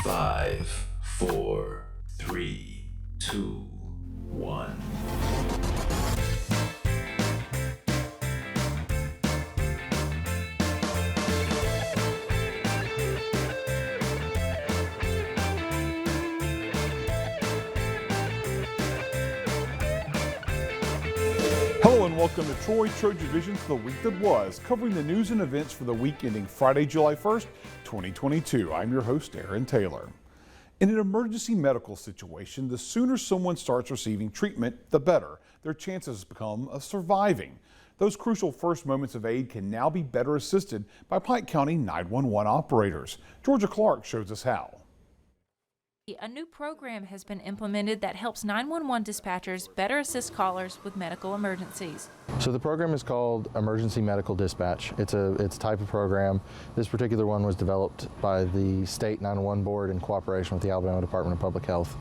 5, 4, 3, 2, 1. Hello and welcome to TrojanVision for the week that was, covering the news and events for the week ending Friday, July 1st, 2022. I'm your host, Aaron Taylor. In an emergency medical situation, the sooner someone starts receiving treatment, the better their chances become of surviving. Those crucial first moments of aid can now be better assisted by Pike County 911 operators. Georgia Clark shows us how. A new program has been implemented that helps 911 dispatchers better assist callers with medical emergencies. So the program is called Emergency Medical Dispatch. It's a type of program. This particular one was developed by the State 911 Board in cooperation with the Alabama Department of Public Health.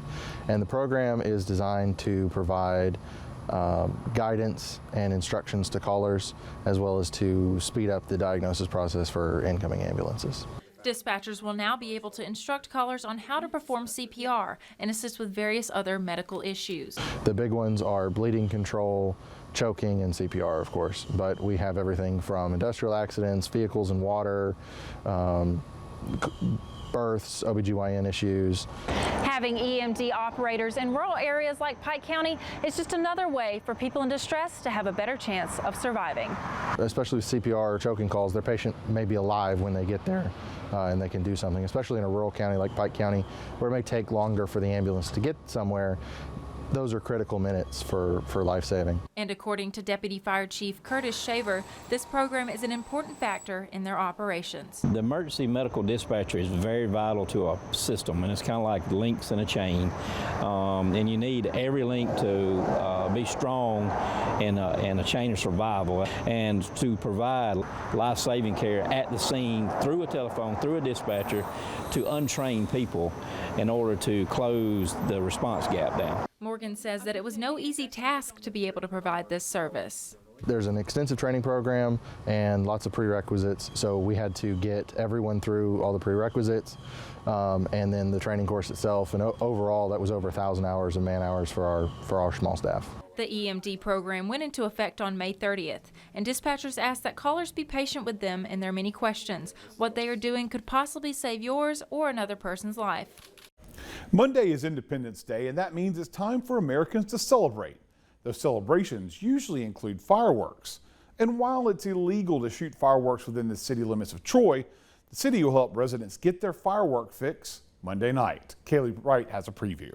And the program is designed to provide guidance and instructions to callers, as well as to speed up the diagnosis process for incoming ambulances. Dispatchers will now be able to instruct callers on how to perform CPR and assist with various other medical issues. The big ones are bleeding control, choking, and CPR, of course, but we have everything from industrial accidents, vehicles and water, births, OBGYN issues. Having EMD operators in rural areas like Pike County is just another way for people in distress to have a better chance of surviving. Especially with CPR or choking calls, their patient may be alive when they get there and they can do something, especially in a rural county like Pike County, where it may take longer for the ambulance to get somewhere. Those are critical minutes for life saving. And according to Deputy Fire Chief Curtis Shaver, this program is an important factor in their operations. The emergency medical dispatcher is very vital to a system, and it's kind of like links in a chain. And you need every link to be strong in a chain of survival, and to provide life-saving care at the scene through a telephone, through a dispatcher, to untrained people in order to close the response gap down. Morgan says that it was no easy task to be able to provide this service. There's an extensive training program and lots of prerequisites, so we had to get everyone through all the prerequisites and then the training course itself, and overall that was over 1,000 hours of man hours for our small staff. The EMD program went into effect on May 30th, and dispatchers asked that callers be patient with them and their many questions. What they are doing could possibly save yours or another person's life. Monday is Independence Day, and that means it's time for Americans to celebrate. Those celebrations usually include fireworks. And while it's illegal to shoot fireworks within the city limits of Troy, the city will help residents get their firework fix Monday night. Kaylee Wright has a preview.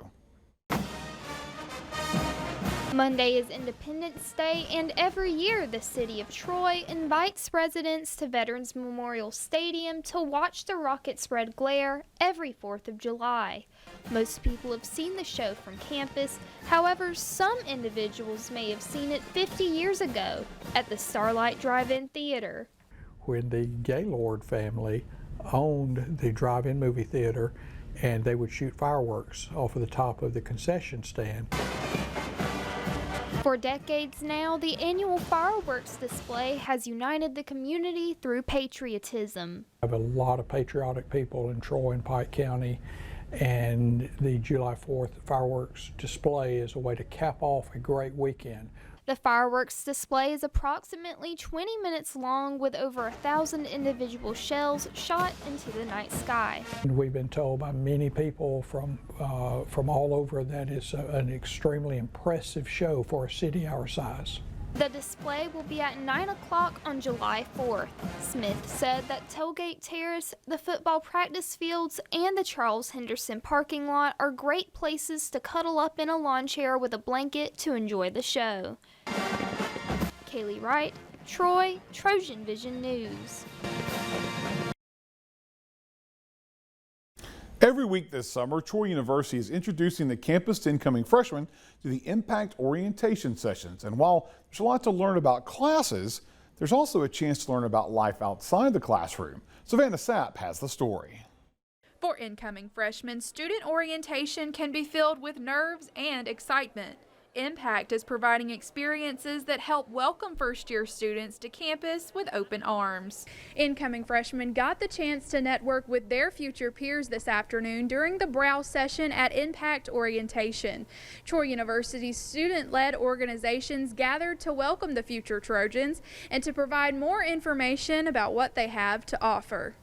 Monday is Independence Day, and every year the city of Troy invites residents to Veterans Memorial Stadium to watch the rockets' red glare every 4th of July. Most people have seen the show from campus. However, some individuals may have seen it 50 years ago at the Starlight Drive-In Theater. When the Gaylord family owned the drive-in movie theater, and they would shoot fireworks off of the top of the concession stand. For decades now, the annual fireworks display has united the community through patriotism. I have a lot of patriotic people in Troy and Pike County, and the July 4th fireworks display is a way to cap off a great weekend. The fireworks display is approximately 20 minutes long, with over 1,000 individual shells shot into the night sky. And we've been told by many people from all over that it's an extremely impressive show for a city our size. The display will be at 9 o'clock on July 4th. Smith said that Tailgate Terrace, the football practice fields, and the Charles Henderson parking lot are great places to cuddle up in a lawn chair with a blanket to enjoy the show. Kaylee Wright, Troy, TrojanVision News. Every week this summer, Troy University is introducing the campus to incoming freshmen to the Impact Orientation Sessions. And while there's a lot to learn about classes, there's also a chance to learn about life outside the classroom. Savannah Sapp has the story. For incoming freshmen, student orientation can be filled with nerves and excitement. Impact is providing experiences that help welcome first-year students to campus with open arms. Incoming freshmen got the chance to network with their future peers this afternoon during the browse session at Impact Orientation. Troy University's student-led organizations gathered to welcome the future Trojans and to provide more information about what they have to offer.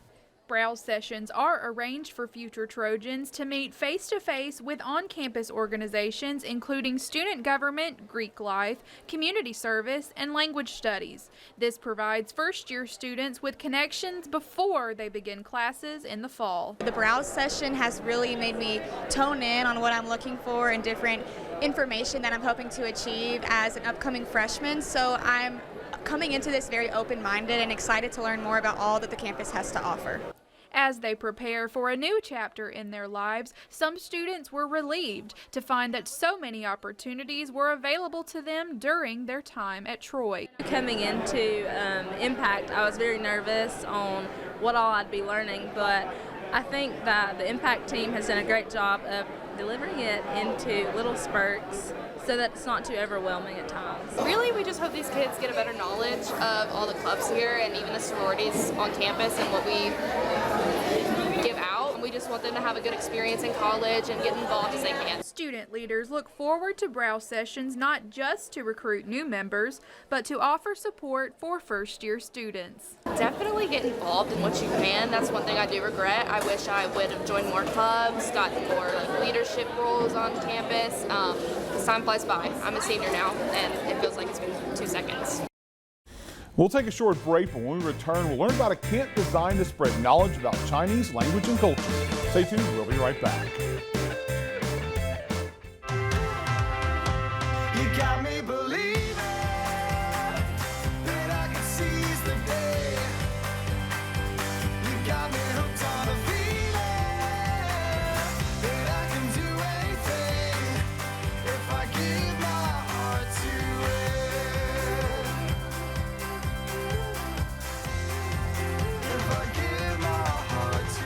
Browse sessions are arranged for future Trojans to meet face-to-face with on-campus organizations including student government, Greek life, community service, and language studies. This provides first-year students with connections before they begin classes in the fall. The browse session has really made me tone in on what I'm looking for and different information that I'm hoping to achieve as an upcoming freshman. So I'm coming into this very open-minded and excited to learn more about all that the campus has to offer. As they prepare for a new chapter in their lives, some students were relieved to find that so many opportunities were available to them during their time at Troy. Coming into Impact, I was very nervous on what all I'd be learning, but I think that the Impact team has done a great job of delivering it into little spurts so that it's not too overwhelming at times. Really, we just hope these kids get a better knowledge of all the clubs here and even the sororities on campus and what we give out. We just want them to have a good experience in college and get involved as they can. Student leaders look forward to browse sessions not just to recruit new members, but to offer support for first-year students. Definitely get involved in what you can. That's one thing I do regret. I wish I would have joined more clubs, gotten more leadership roles on campus. As time flies by. I'm a senior now, and it feels like it's been 2 seconds. We'll take a short break, but when we return, we'll learn about a camp designed to spread knowledge about Chinese language and culture. Stay tuned, we'll be right back. You got me believing that I can seize the day. You got me hooked on a feeling that I can do anything if I give my heart to it. If I give my heart to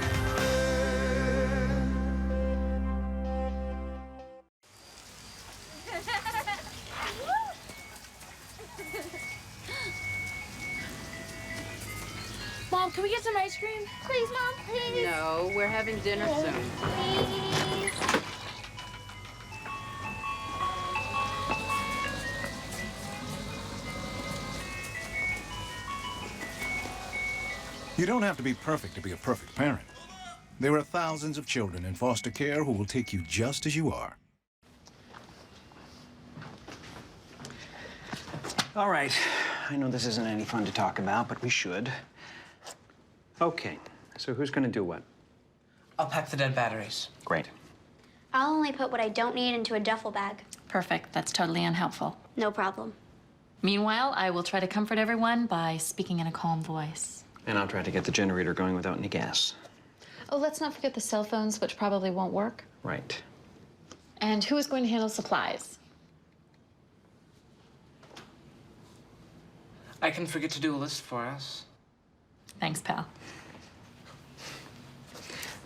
Mom, can we get some ice cream? Please, Mom, please. No, we're having dinner soon. Please. You don't have to be perfect to be a perfect parent. There are thousands of children in foster care who will take you just as you are. All right. I know this isn't any fun to talk about, but we should. Okay, so who's gonna do what? I'll pack the dead batteries. Great. I'll only put what I don't need into a duffel bag. Perfect. That's totally unhelpful. No problem. Meanwhile, I will try to comfort everyone by speaking in a calm voice. And I'll try to get the generator going without any gas. Oh, let's not forget the cell phones, which probably won't work. Right. And who is going to handle supplies? I can forget to do a list for us. Thanks, pal.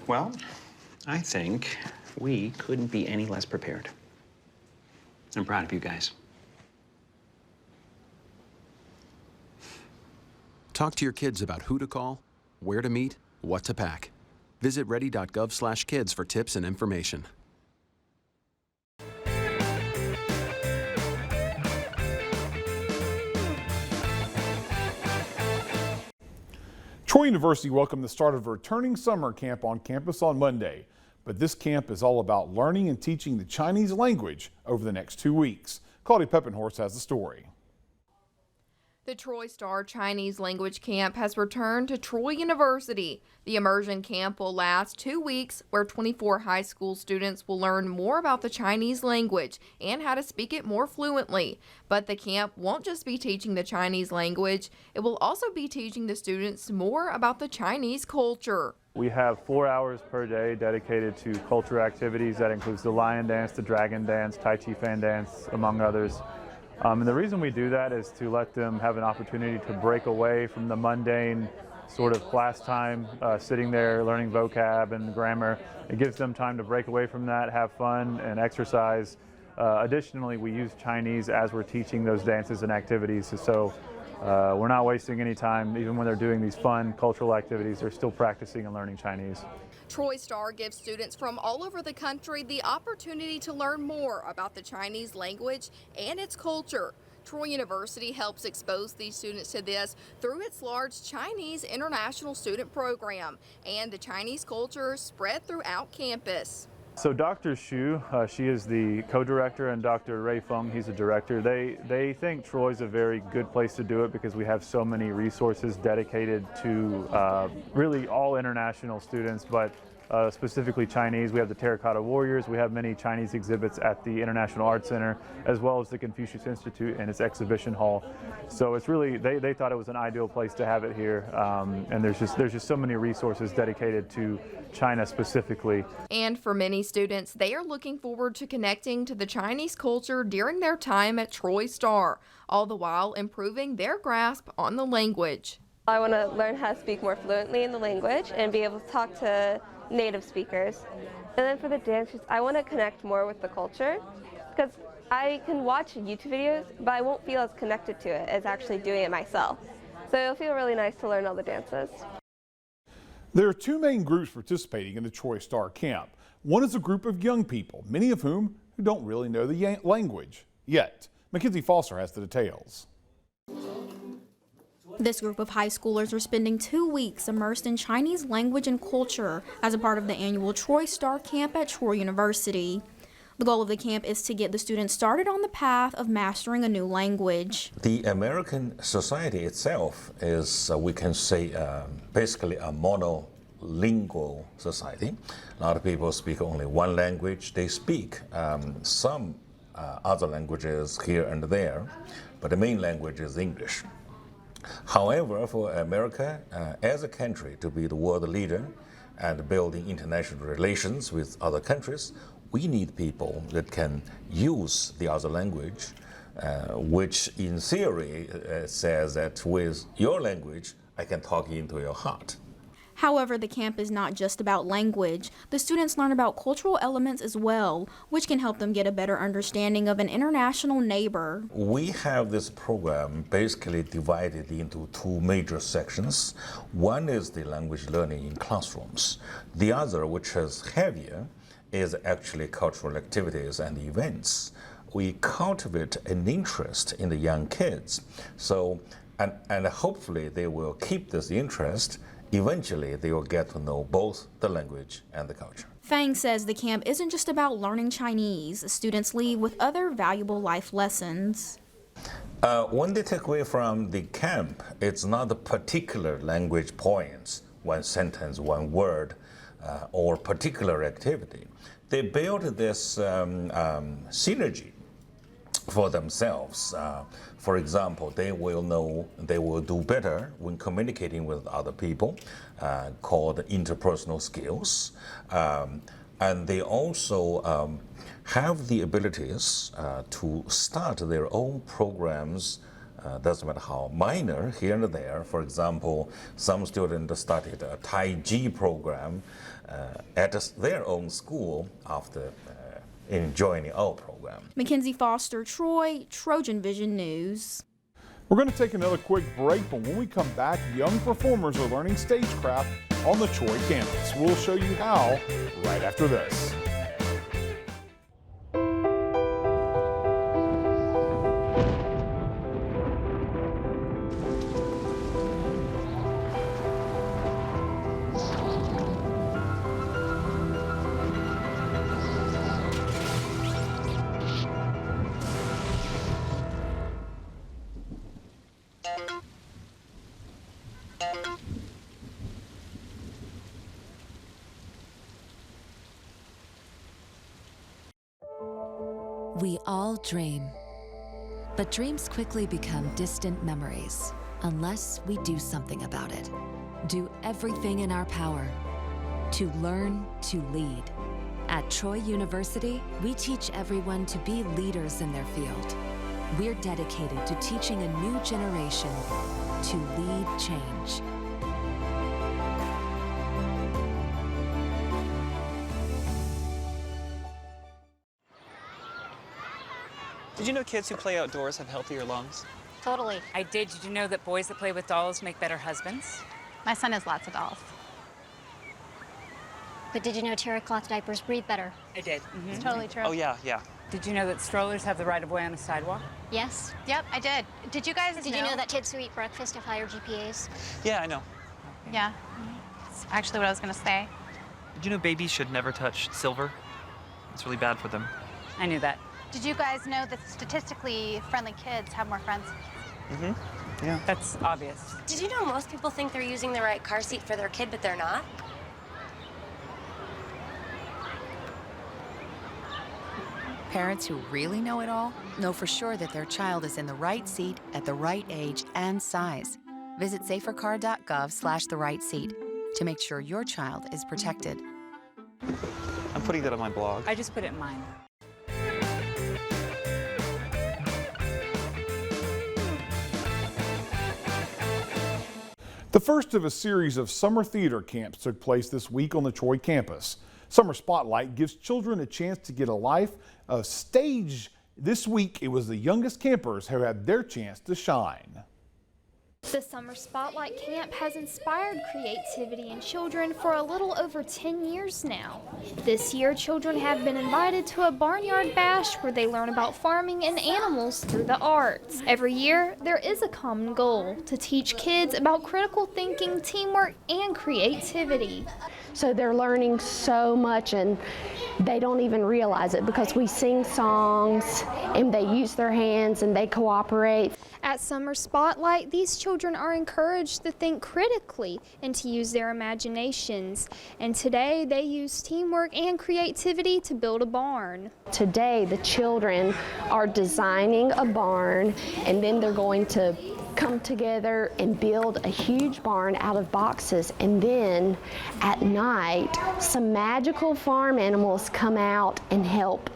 Well, I think we couldn't be any less prepared. I'm proud of you guys. Talk to your kids about who to call, where to meet, what to pack. Visit ready.gov/kids for tips and information. Troy University welcomed the start of a returning summer camp on campus on Monday. But this camp is all about learning and teaching the Chinese language over the next 2 weeks. Claudia Peppenhorst has the story. The Troy Star Chinese Language Camp has returned to Troy University. The immersion camp will last 2 weeks, where 24 high school students will learn more about the Chinese language and how to speak it more fluently. But the camp won't just be teaching the Chinese language, it will also be teaching the students more about the Chinese culture. We have 4 hours per day dedicated to cultural activities. That includes the lion dance, the dragon dance, Tai Chi fan dance, among others. And the reason we do that is to let them have an opportunity to break away from the mundane sort of class time, sitting there learning vocab and grammar. It gives them time to break away from that, have fun, and exercise Additionally, we use Chinese as we're teaching those dances and activities, so we're not wasting any time. Even when they're doing these fun cultural activities, they're still practicing and learning Chinese. Troy Star gives students from all over the country the opportunity to learn more about the Chinese language and its culture. Troy University helps expose these students to this through its large Chinese international student program, and the Chinese culture spread throughout campus. So Dr. Xu, she is the co-director, and Dr. Ray Feng, he's the director. They think Troy's a very good place to do it because we have so many resources dedicated to really all international students, but specifically Chinese. We have the Terracotta Warriors. We have many Chinese exhibits at the International Arts Center, as well as the Confucius Institute and its exhibition hall. So it's really, they thought it was an ideal place to have it here. And there's just so many resources dedicated to China specifically. And for many students, they are looking forward to connecting to the Chinese culture during their time at Troy Star, all the while improving their grasp on the language. I want to learn how to speak more fluently in the language and be able to talk to native speakers. And then for the dances, I want to connect more with the culture because I can watch YouTube videos, but I won't feel as connected to it as actually doing it myself. So it'll feel really nice to learn all the dances. There are two main groups participating in the Troy Star Camp. One is a group of young people, many of whom who don't really know the language yet. Mackenzie Foster has the details. This group of high schoolers are spending 2 weeks immersed in Chinese language and culture as a part of the annual Troy Star Camp at Troy University. The goal of the camp is to get the students started on the path of mastering a new language. The American society itself is, we can say, basically a monolingual society. A lot of people speak only one language. They speak some other languages here and there, but the main language is English. However, for America as a country to be the world leader and building international relations with other countries, we need people that can use the other language, which in theory says that with your language, I can talk into your heart. However, the camp is not just about language. The students learn about cultural elements as well, which can help them get a better understanding of an international neighbor. We have this program basically divided into two major sections. One is the language learning in classrooms. The other, which is heavier, is actually cultural activities and events. We cultivate an interest in the young kids. So, and hopefully they will keep this interest. Eventually, they will get to know both the language and the culture. Fang says the camp isn't just about learning Chinese. Students leave with other valuable life lessons. When they take away from the camp, it's not a particular language points, one sentence, one word, or particular activity. They build this synergy for themselves. For example, they will know they will do better when communicating with other people, called interpersonal skills. And they also have the abilities to start their own programs. Doesn't matter how minor, here and there. For example, some students started a Tai Chi program at their own school after joining our program. Mackenzie Foster, Troy, TrojanVision News. We're going to take another quick break, but when we come back, young performers are learning stagecraft on the Troy campus. We'll show you how right after this. We all dream, but dreams quickly become distant memories unless we do something about it. Do everything in our power to learn to lead. At Troy University, we teach everyone to be leaders in their field. We're dedicated to teaching a new generation to lead change. Did you know kids who play outdoors have healthier lungs? Totally. I did. Did you know that boys that play with dolls make better husbands? My son has lots of dolls. But did you know terracloth diapers breathe better? I did. It's totally true. Oh, yeah, yeah. Did you know that strollers have the right of way on a sidewalk? Yes. Yep, I did. Did you guys Did you know that kids who eat breakfast have higher GPAs? Yeah, I know. Yeah. It's actually what I was going to say. Did you know babies should never touch silver? It's really bad for them. I knew that. Did you guys know that statistically friendly kids have more friends? Mm-hmm. Yeah. That's obvious. Did you know most people think they're using the right car seat for their kid, but they're not? Parents who really know it all know for sure that their child is in the right seat at the right age and size. Visit safercar.gov/the right seat to make sure your child is protected. I'm putting that on my blog. I just put it in mine. The first of a series of summer theater camps took place this week on the Troy campus. Summer Spotlight gives children a chance to get a stage. This week, it was the youngest campers who had their chance to shine. The Summer Spotlight Camp has inspired creativity in children for a little over 10 years now. This year, children have been invited to a barnyard bash where they learn about farming and animals through the arts. Every year, there is a common goal to teach kids about critical thinking, teamwork, and creativity. So they're learning so much and they don't even realize it because we sing songs and they use their hands and they cooperate. At Summer Spotlight, these children are encouraged to think critically and to use their imaginations. And today, they use teamwork and creativity to build a barn. Today, the children are designing a barn and then they're going to come together and build a huge barn out of boxes, and then at night some magical farm animals come out and help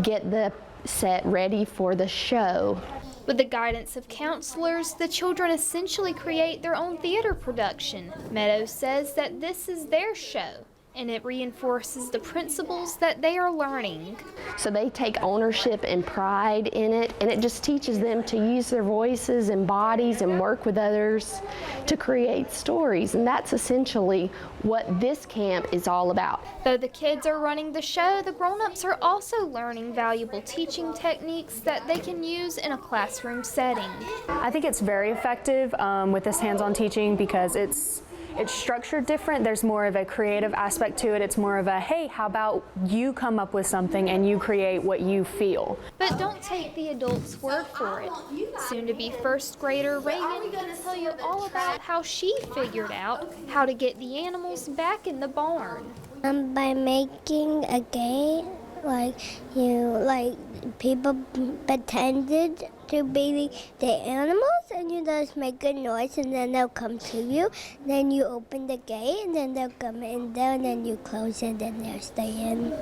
get the set ready for the show. With the guidance of counselors, the children essentially create their own theater production. Meadows says that this is their show, and it reinforces the principles that they are learning. So they take ownership and pride in it, and it just teaches them to use their voices and bodies and work with others to create stories, and that's essentially what this camp is all about. Though the kids are running the show, the grown-ups are also learning valuable teaching techniques that they can use in a classroom setting. I think it's very effective with this hands-on teaching because it's structured different. There's more of a creative aspect to it. It's more of a, hey, how about you come up with something and you create what you feel. But don't take the adults' word for it. Soon-to-be first grader Reagan can tell you all about how she figured out how to get the animals back in the barn. By making a game, people pretended to be the animals, and you just make a noise, and then they'll come to you. Then you open the gate, and then they'll come in there, and then you close it, and they'll stay in.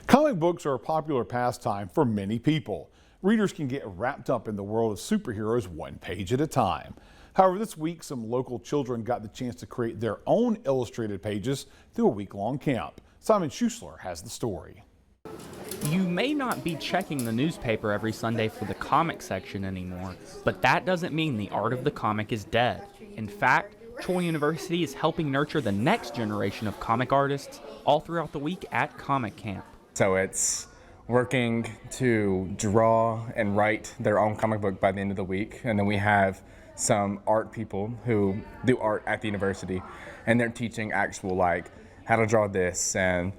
Comic books are a popular pastime for many people. Readers can get wrapped up in the world of superheroes one page at a time. However, this week, some local children got the chance to create their own illustrated pages through a week-long camp. Simon Schussler has the story. You may not be checking the newspaper every Sunday for the comic section anymore, but that doesn't mean the art of the comic is dead. In fact, Troy University is helping nurture the next generation of comic artists all throughout the week at Comic Camp. So it's working to draw and write their own comic book by the end of the week, and then we have some art people who do art at the university, and they're teaching actual how to draw this and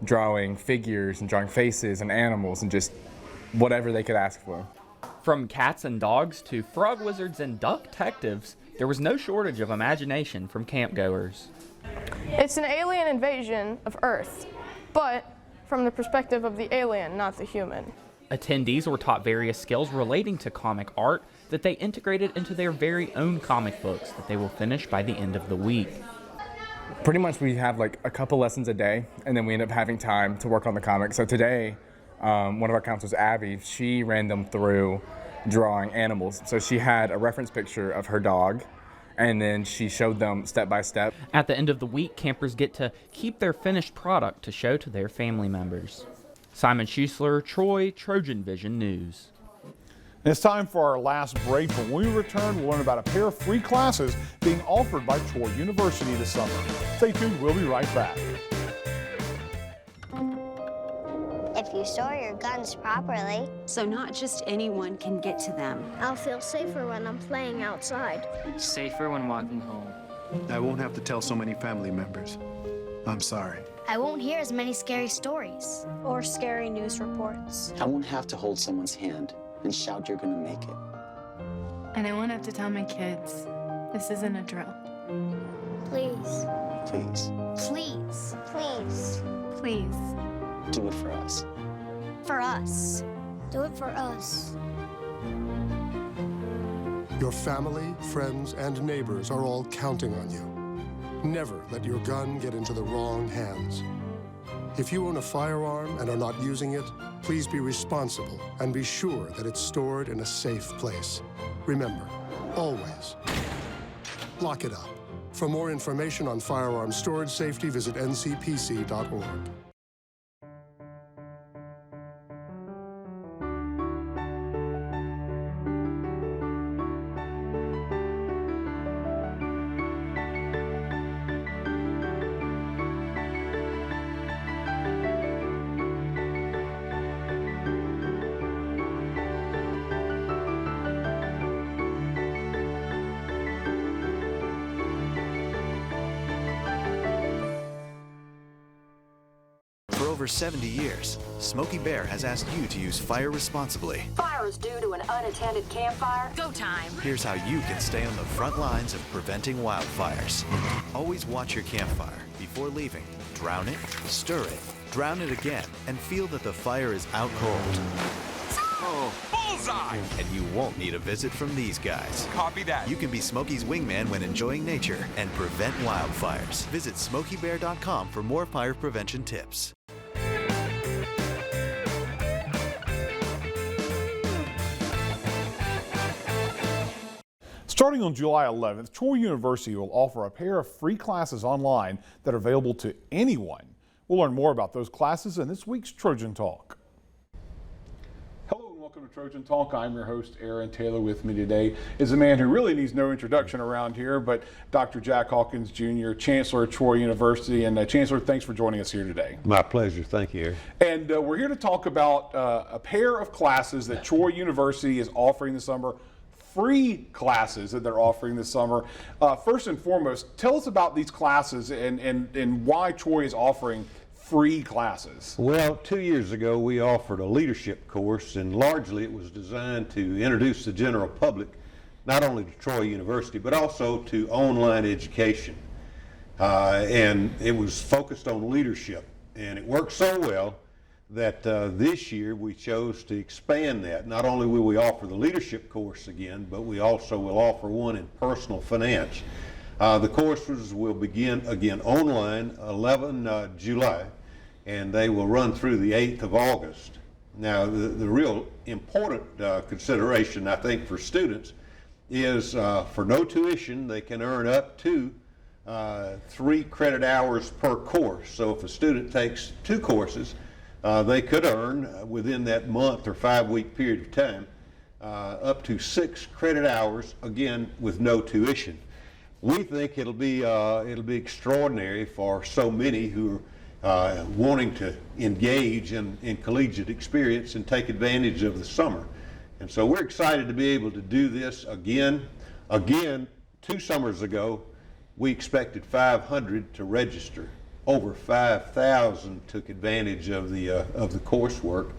drawing figures and drawing faces and animals and just whatever they could ask for. From cats and dogs to frog wizards and duck detectives, there was no shortage of imagination from campgoers. It's an alien invasion of Earth, but from the perspective of the alien, not the human. Attendees were taught various skills relating to comic art that they integrated into their very own comic books that they will finish by the end of the week. Pretty much we have a couple lessons a day, and then we end up having time to work on the comic. So today, one of our counselors, Abby, she ran them through drawing animals. So she had a reference picture of her dog, and then she showed them step by step. At the end of the week, campers get to keep their finished product to show to their family members. Simon Schuessler, Troy, Trojan Vision News. And it's time for our last break, but when we return, we'll learn about a pair of free classes being offered by Troy University this summer. Stay tuned, we'll be right back. If you store your guns properly. So not just anyone can get to them. I'll feel safer when I'm playing outside. Safer when walking home. I won't have to tell so many family members. I'm sorry. I won't hear as many scary stories. Or scary news reports. I won't have to hold someone's hand and shout you're gonna make it. And I won't have to tell my kids, this isn't a drill. Please. Please. Please. Please. Please. Do it for us. For us. Do it for us. Your family, friends, and neighbors are all counting on you. Never let your gun get into the wrong hands. If you own a firearm and are not using it, please be responsible and be sure that it's stored in a safe place. Remember, always, lock it up. For more information on firearm storage safety, visit ncpc.org. For over 70 years, Smokey Bear has asked you to use fire responsibly. Fire is due to an unattended campfire. Go time. Here's how you can stay on the front lines of preventing wildfires. Always watch your campfire. Before leaving, drown it, stir it, drown it again, and feel that the fire is out cold. Oh, bullseye! And you won't need a visit from these guys. Copy that. You can be Smokey's wingman when enjoying nature and prevent wildfires. Visit SmokeyBear.com for more fire prevention tips. Starting on July 11th, Troy University will offer a pair of free classes online that are available to anyone. We'll learn more about those classes in this week's Trojan Talk. Hello and welcome to Trojan Talk. I'm your host, Aaron Taylor. With me today is a man who really needs no introduction around here, but Dr. Jack Hawkins Jr., Chancellor of Troy University. And Chancellor, thanks for joining us here today. My pleasure. Thank you, Aaron. And we're here to talk about a pair of classes that Troy University is offering this summer. Free classes that they're offering this summer. First and foremost, tell us about these classes and why Troy is offering free classes. Well, 2 years ago we offered a leadership course, and largely it was designed to introduce the general public not only to Troy University but also to online education. And it was focused on leadership, and it worked so well that this year we chose to expand that. Not only will we offer the leadership course again, but we also will offer one in personal finance. The courses will begin again online 11 July, and they will run through the 8th of August. Now, the real important consideration, I think, for students is for no tuition, they can earn up to 3 credit hours per course. So if a student takes 2 courses, they could earn within that month or 5-week period of time up to 6 credit hours, again with no tuition. We think it'll be extraordinary for so many who are wanting to engage in collegiate experience and take advantage of the summer. And so we're excited to be able to do this again. Again, 2 summers ago, we expected 500 to register. Over 5,000 took advantage of the coursework.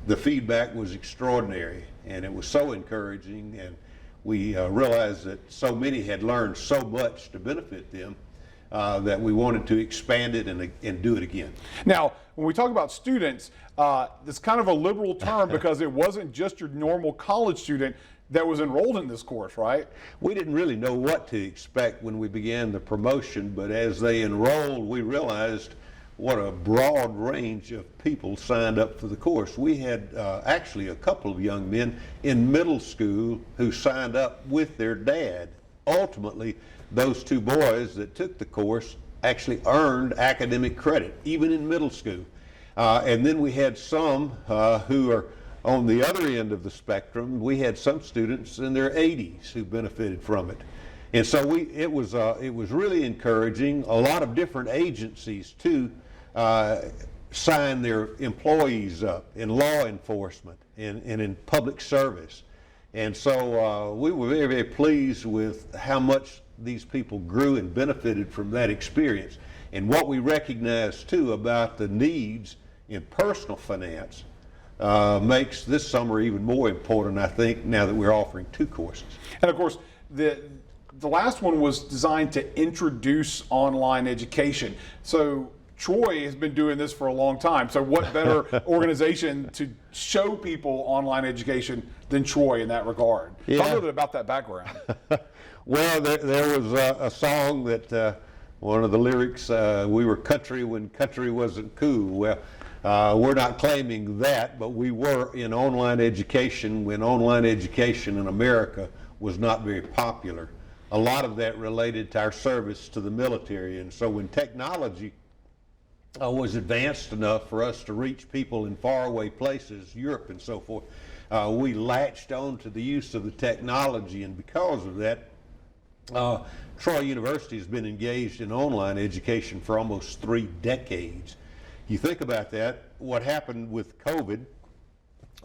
The feedback was extraordinary, and it was so encouraging, and we realized that so many had learned so much to benefit them that we wanted to expand it and do it again. Now, when we talk about students, it's kind of a liberal term because it wasn't just your normal college student that was enrolled in this course, right? We didn't really know what to expect when we began the promotion, but as they enrolled, we realized what a broad range of people signed up for the course. We had actually a couple of young men in middle school who signed up with their dad. Ultimately, those 2 boys that took the course actually earned academic credit, even in middle school. And then we had some who are on the other end of the spectrum. We had some students in their 80s who benefited from it. And so it was really encouraging. A lot of different agencies too sign their employees up in law enforcement and in public service. And so we were very, very pleased with how much these people grew and benefited from that experience. And what we recognize too about the needs in personal finance makes this summer even more important, I think, now that we're offering 2 courses. And of course, the last one was designed to introduce online education. So Troy has been doing this for a long time. So what better organization to show people online education than Troy in that regard? Yeah. Talk a little bit about that background. Well, there was a song that one of the lyrics, we were country when country wasn't cool. Well, we're not claiming that, but we were in online education when online education in America was not very popular. A lot of that related to our service to the military. And so when technology was advanced enough for us to reach people in faraway places, Europe and so forth, we latched on to the use of the technology. And because of that, Troy University has been engaged in online education for almost 3 decades. You think about that, what happened with COVID,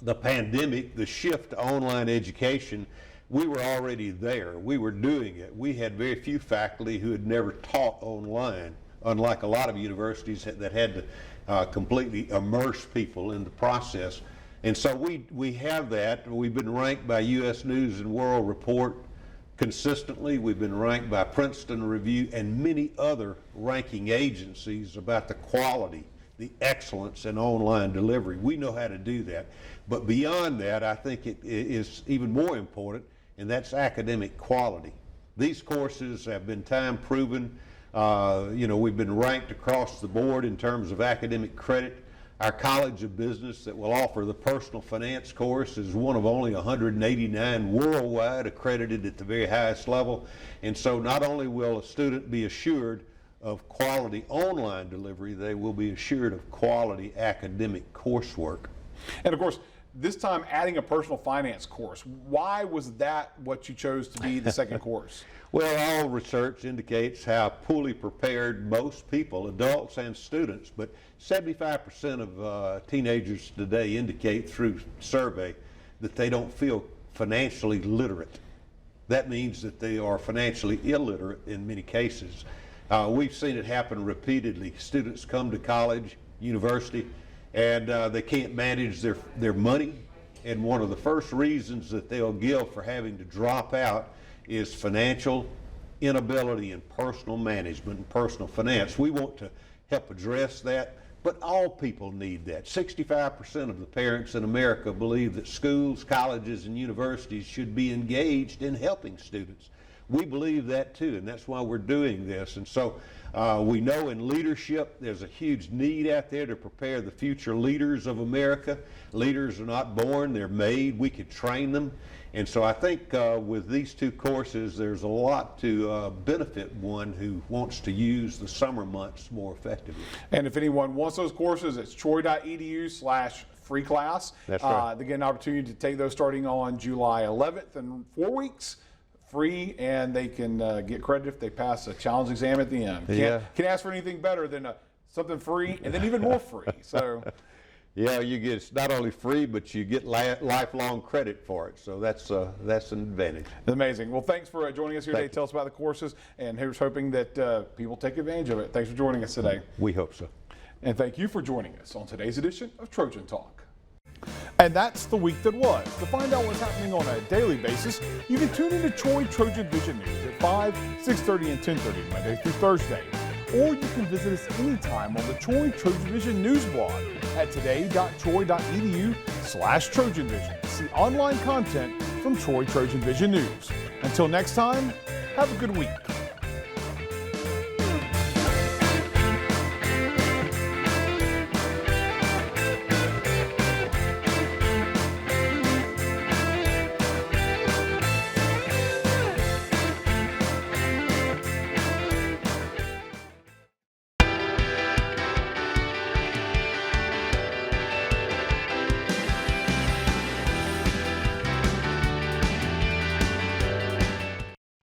the pandemic, the shift to online education, we were already there. We were doing it. We had very few faculty who had never taught online, unlike a lot of universities that had to completely immerse people in the process. And so we have that. We've been ranked by U.S. News and World Report consistently. We've been ranked by Princeton Review and many other ranking agencies about the quality, the excellence in online delivery. We know how to do that. But beyond that, I think it is even more important, and that's academic quality. These courses have been time proven. We've been ranked across the board in terms of academic credit. Our College of Business that will offer the personal finance course is one of only 189 worldwide accredited at the very highest level. And so not only will a student be assured of quality online delivery, they will be assured of quality academic coursework. And of course, this time adding a personal finance course. Why was that what you chose to be the second course? Well, all research indicates how poorly prepared most people, adults and students, but 75% of teenagers today indicate through survey that they don't feel financially literate. That means that they are financially illiterate in many cases. We've seen it happen repeatedly. Students come to college, university, and they can't manage their money. And one of the first reasons that they'll give for having to drop out is financial inability in personal management and personal finance. We want to help address that, but all people need that. 65% of the parents in America believe that schools, colleges, and universities should be engaged in helping students. We believe that too, and that's why we're doing this. And so we know in leadership there's a huge need out there to prepare the future leaders of America. Leaders are not born, they're made. We could train them. And so I think with these 2 courses, there's a lot to benefit one who wants to use the summer months more effectively. And if anyone wants those courses, it's troy.edu/free class. That's right. They get an opportunity to take those starting on July 11th and 4 weeks. Free, and they can get credit if they pass a challenge exam at the end. Can't ask for anything better than something free and then even more free. So, yeah, you get, it's not only free, but you get lifelong credit for it. So that's an advantage. Amazing. Well, thanks for joining us here today. Tell us about the courses, and here's hoping that people take advantage of it. Thanks for joining us today. We hope so. And thank you for joining us on today's edition of Trojan Talk. And that's the week that was. To find out what's happening on a daily basis, you can tune into Troy TrojanVision News at 5, 6:30, and 10:30 Monday through Thursday. Or you can visit us anytime on the Troy TrojanVision News blog at today.troy.edu/TrojanVision to see online content from Troy TrojanVision News. Until next time, have a good week.